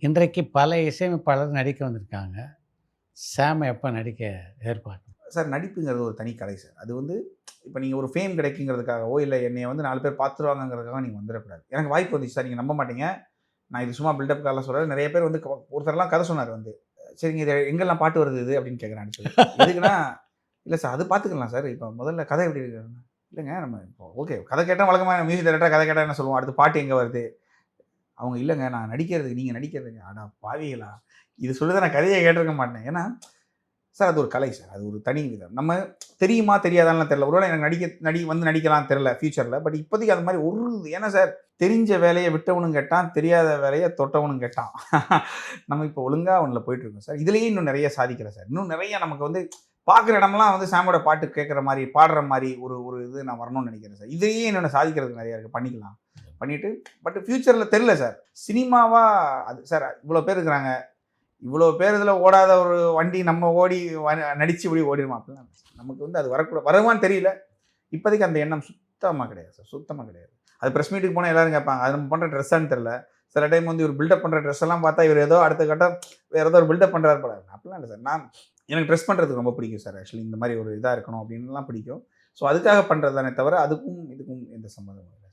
இன்றைக்கு பல இசையமைப்பாளர் நடிக்க வந்திருக்காங்க. சாம் எப்ப நடிக்க எதிர்பார்க்கிறீங்க? சார் நடிப்புங்கிறது ஒரு தனி கலை சார். அது வந்து இப்ப நீங்க ஒரு ஃபேம் கிடைக்குங்கிறதுக்காகவோ, இல்ல என்னைய வந்து 4 பேர் பார்த்துருவாங்கங்கிறதுக்காக நீங்க வந்துரக்கூடாது. எனக்கு வாய்ப்பு வந்துச்சு சார். நீங்க நம்ப மாட்டீங்க. நான் இது சும்மா பில்டப்க்காகலாம் சொல்லல. நெறைய பேர் வந்து ஒருத்தர்லாம் கதை சொன்னாரு வந்து. "சரிங்க இது எங்கெல்லாம் பாட்டு வருது இது?" அப்படின்னு கேட்குறேன் அடுத்தது. எதுக்குன்னா, "இல்ல சார் அது பார்த்துக்கலாம் சார். இப்ப முதல்ல கதை எப்படி இருக்கு?" இல்லங்க நம்ம இப்போ ஓகே கதை கேட்டா வழக்கமா மியூசிக் டைரக்டரா கதை கேட்டா என்ன சொல்லுவோம்? அடுத்து பாட்டு எங்க வருது? அவங்க இல்லங்க நான் நடிக்கிறதுக்கு, நீங்க நடிக்கிறதுக்கு. அட பாவிகளா! இது சொல்லி தான் நான் கதையே கேட்டிருக்க மாட்டேன். ஏன்னா சார் அது ஒரு கலை சார். அது ஒரு தனி விதம். நம்ம தெரியுமா தெரியாதான்லாம் தெரியல. ஒருவேளை எனக்கு வந்து நடிக்கலாம் தெரியல ஃபியூச்சர்ல. பட் இப்போதைக்கு அது மாரி ஒரு ஏன்னா சார் தெரிஞ்ச வேலைய விட்டவனும் கெட்டான், தெரியாத வேலைய தொட்டவனும் கெட்டான். நம்ம இப்போ ஒழுங்கா ஒண்ணுல போயிட்டு இருக்கோம் சார். இதுலயே இன்னும் நெறைய சாதிக்கிறேன் சார். இன்னும் நெறைய நமக்கு வந்து பார்க்குற இடமெல்லாம் வந்து சாமோட பாட்டு கேட்குற மாரி, பாடுற மாரி ஒரு ஒரு இது நான் வரணும்னு நெனைக்கிறேன் சார். இதுலயே இன்னொன்னு சாதிக்கிறதுக்கு நெறைய இருக்கு. பண்ணிக்கலாம். பண்ணிட்டு பட் ஃபியூச்சர்ல தெரியல சார். சினிமாவா அது சார் இவ்வளோ பேர் இருக்கிறாங்க. இவ்வளோ பேர் இதில ஓடாத ஒரு வண்டி நம்ம ஓடி நடிச்சு இப்படி ஓடிருமா? அப்படிலாம் இல்ல சார். நமக்கு வந்து அது வருமான்னு தெரியல. இப்போதைக்கு அந்த எண்ணம் சுத்தமா கிடையாது சார். சுத்தமா கிடையாது. அது பிரஸ் மீட்டுக்கு போனா எல்லாரும் கேட்பாங்க. அது நம்ம பண்ற ட்ரெஸ்ஸான்னு தெரியல. சில டைம் வந்து இவரு பில்டப் பண்ற ட்ரெஸ் எல்லாம் பார்த்தா, இவரு ஏதோ அடுத்த கட்டம் வேற ஏதோ ஒரு பில்டப் பண்றாரு போல. அப்படிலாம் இல்ல சார். எனக்கு ட்ரெஸ் பண்றதுக்கு ரொம்ப பிடிக்கும் சார். ஆக்சுவலி இந்த மாரி ஒரு இதா இருக்கணும் அப்படின்னுலாம் பிடிக்கும். ஸோ அதுக்காக பண்றது தானே தவிர, அதுக்கும் இதுக்கும் எந்த சம்மந்தமும் இல்ல.